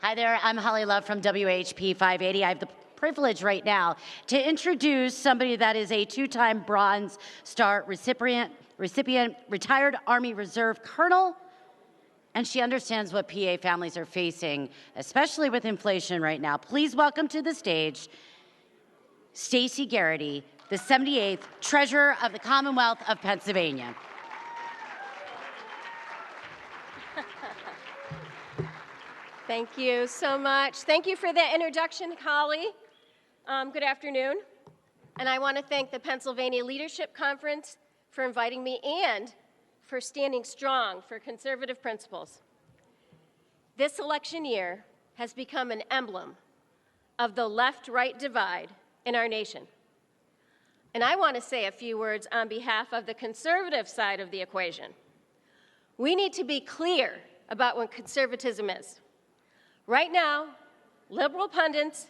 Hi there, I'm Holly Love from WHP 580. I have the privilege right now to introduce somebody that is a two-time Bronze Star recipient, retired Army Reserve Colonel, and she understands what PA families are facing, especially with inflation right now. Please welcome to the stage Stacy Garrity, the 78th Treasurer of the Commonwealth of Pennsylvania. Thank you so much. Thank you for that introduction, Holly. Good afternoon. And I want to thank the Pennsylvania Leadership Conference for inviting me and for standing strong for conservative principles. This election year has become an emblem of the left-right divide in our nation. And I want to say a few words on behalf of the conservative side of the equation. We need to be clear about what conservatism is. Right now, liberal pundits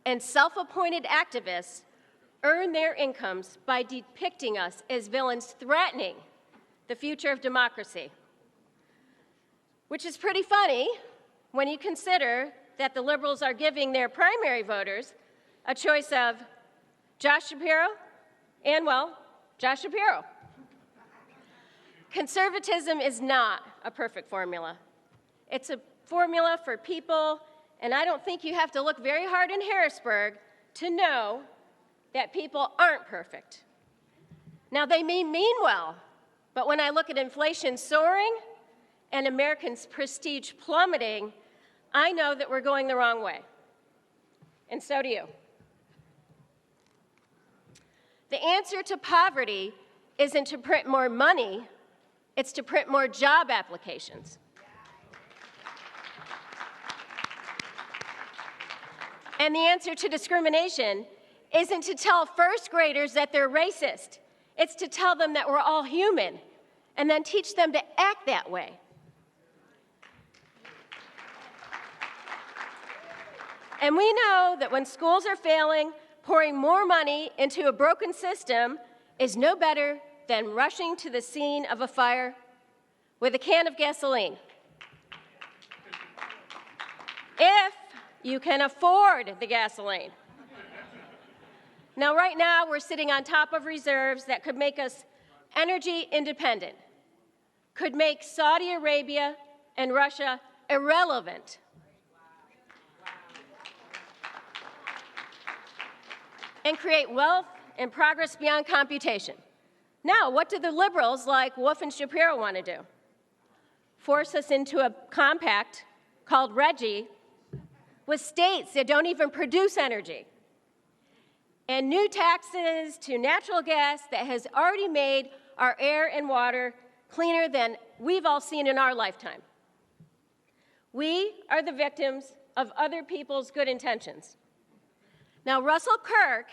and self-appointed activists earn their incomes by depicting us as villains threatening the future of democracy, which is pretty funny when you consider that the liberals are giving their primary voters a choice of Josh Shapiro and, well, Josh Shapiro. Conservatism is not a perfect formula. It's a formula for people, and I don't think you have to look very hard in Harrisburg to know that people aren't perfect. Now, they may mean well, but when I look at inflation soaring and Americans' prestige plummeting, I know that we're going the wrong way. And so do you. The answer to poverty isn't to print more money, it's to print more job applications. And the answer to discrimination isn't to tell first graders that they're racist. It's to tell them that we're all human and then teach them to act that way. And we know that when schools are failing, pouring more money into a broken system is no better than rushing to the scene of a fire with a can of gasoline. If you can afford the gasoline. Now, right now, we're sitting on top of reserves that could make us energy independent, could make Saudi Arabia and Russia irrelevant. And create wealth and progress beyond computation. Now, what do the liberals like Wolf and Shapiro want to do? Force us into a compact called RGGI with states that don't even produce energy, and new taxes to natural gas that has already made our air and water cleaner than we've all seen in our lifetime. We are the victims of other people's good intentions. Now, Russell Kirk,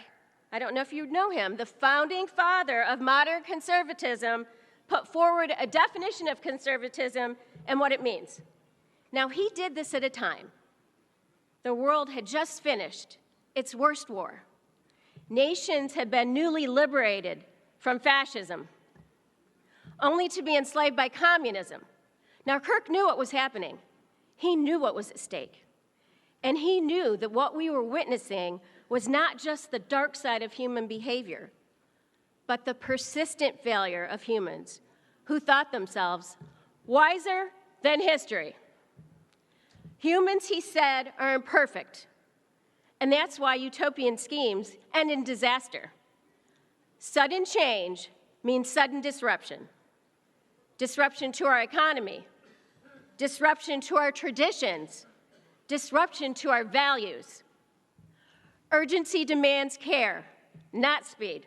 I don't know if you know him, the founding father of modern conservatism, put forward a definition of conservatism and what it means. Now, he did this at a time the world had just finished its worst war. Nations had been newly liberated from fascism, only to be enslaved by communism. Now, Kirk knew what was happening. He knew what was at stake. And he knew that what we were witnessing was not just the dark side of human behavior, but the persistent failure of humans who thought themselves wiser than history. Humans, he said, are imperfect, and that's why utopian schemes end in disaster. Sudden change means sudden disruption. Disruption to our economy, disruption to our traditions, disruption to our values. Urgency demands care, not speed.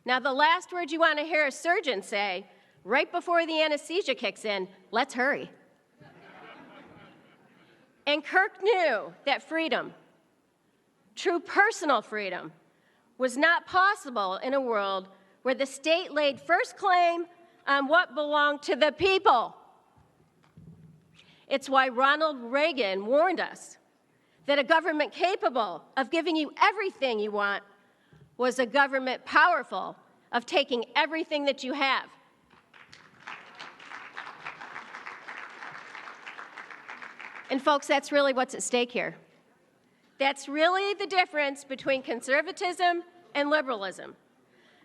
Now, the last word you want to hear a surgeon say right before the anesthesia kicks in, let's hurry. And Kirk knew that freedom, true personal freedom, was not possible in a world where the state laid first claim on what belonged to the people. It's why Ronald Reagan warned us that a government capable of giving you everything you want was a government powerful of taking everything that you have. And folks, that's really what's at stake here. That's really the difference between conservatism and liberalism,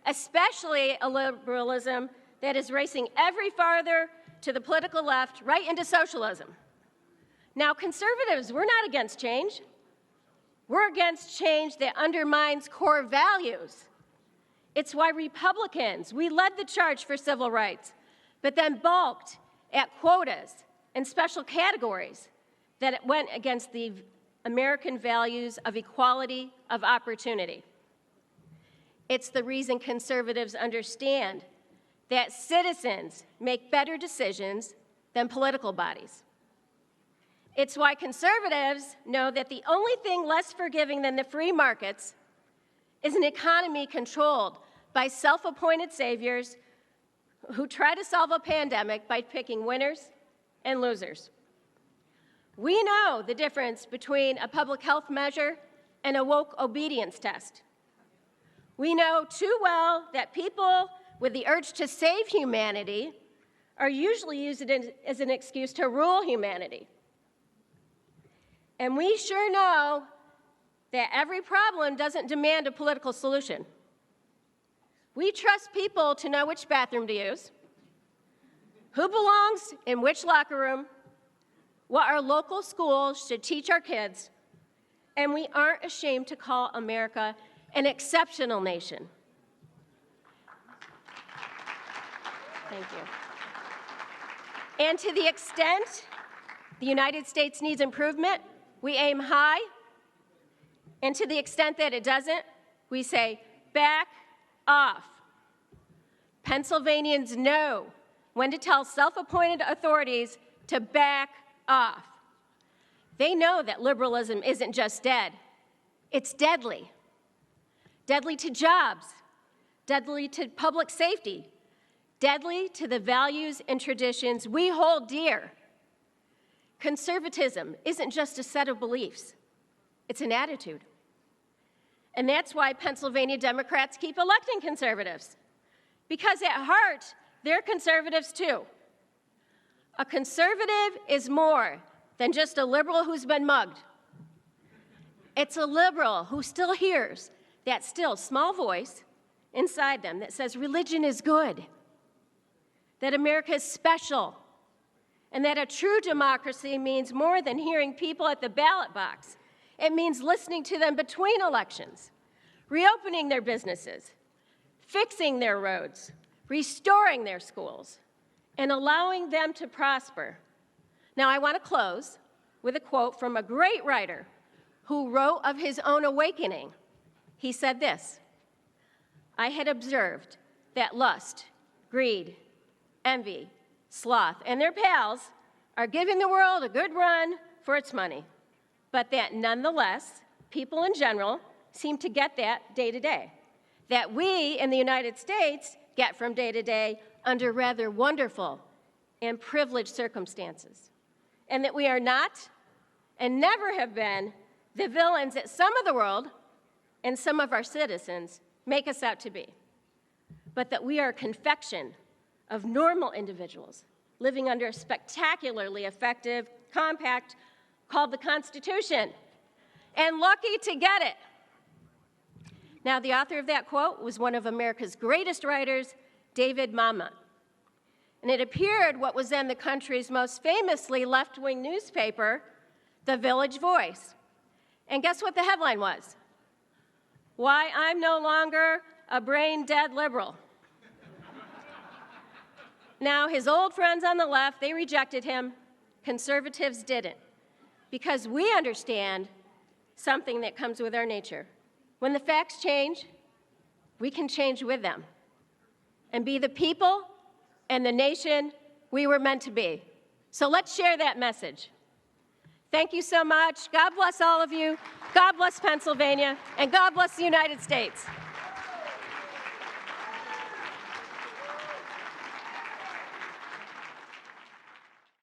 especially a liberalism that is racing ever farther to the political left, right into socialism. Now, conservatives, we're not against change. We're against change that undermines core values. It's why Republicans, we led the charge for civil rights, but then balked at quotas and special categories that went against the American values of equality of opportunity. It's the reason conservatives understand that citizens make better decisions than political bodies. It's why conservatives know that the only thing less forgiving than the free markets is an economy controlled by self-appointed saviors who try to solve a pandemic by picking winners and losers. We know the difference between a public health measure and a woke obedience test. We know too well that people with the urge to save humanity are usually using it as an excuse to rule humanity. And we sure know that every problem doesn't demand a political solution. We trust people to know which bathroom to use, who belongs in which locker room, what our local schools should teach our kids, and we aren't ashamed to call America an exceptional nation. Thank you. And to the extent the United States needs improvement, we aim high, and to the extent that it doesn't, we say, back off. Pennsylvanians know when to tell self-appointed authorities to back off. They know that liberalism isn't just dead, it's deadly. Deadly to jobs, deadly to public safety, deadly to the values and traditions we hold dear. Conservatism isn't just a set of beliefs, it's an attitude. And that's why Pennsylvania Democrats keep electing conservatives, because at heart, they're conservatives too. A conservative is more than just a liberal who's been mugged. It's a liberal who still hears that still small voice inside them that says religion is good, that America is special, and that a true democracy means more than hearing people at the ballot box. It means listening to them between elections, reopening their businesses, fixing their roads, restoring their schools, and allowing them to prosper. Now, I want to close with a quote from a great writer who wrote of his own awakening. He said this: "I had observed that lust, greed, envy, sloth, and their pals are giving the world a good run for its money, but that nonetheless, people in general seem to get that day to day, that we in the United States get from day to day under rather wonderful and privileged circumstances, and that we are not and never have been the villains that some of the world and some of our citizens make us out to be, but that we are a confection of normal individuals living under a spectacularly effective compact called the Constitution, and lucky to get it." Now, the author of that quote was one of America's greatest writers, David Mamet. And it appeared what was then the country's most famously left-wing newspaper, The Village Voice. And guess what the headline was? "Why I'm no longer a brain-dead liberal." Now, his old friends on the left, they rejected him. Conservatives didn't, because we understand something that comes with our nature. When the facts change, we can change with them and be the people and the nation we were meant to be. So let's share that message. Thank you so much. God bless all of you. God bless Pennsylvania, and God bless the United States.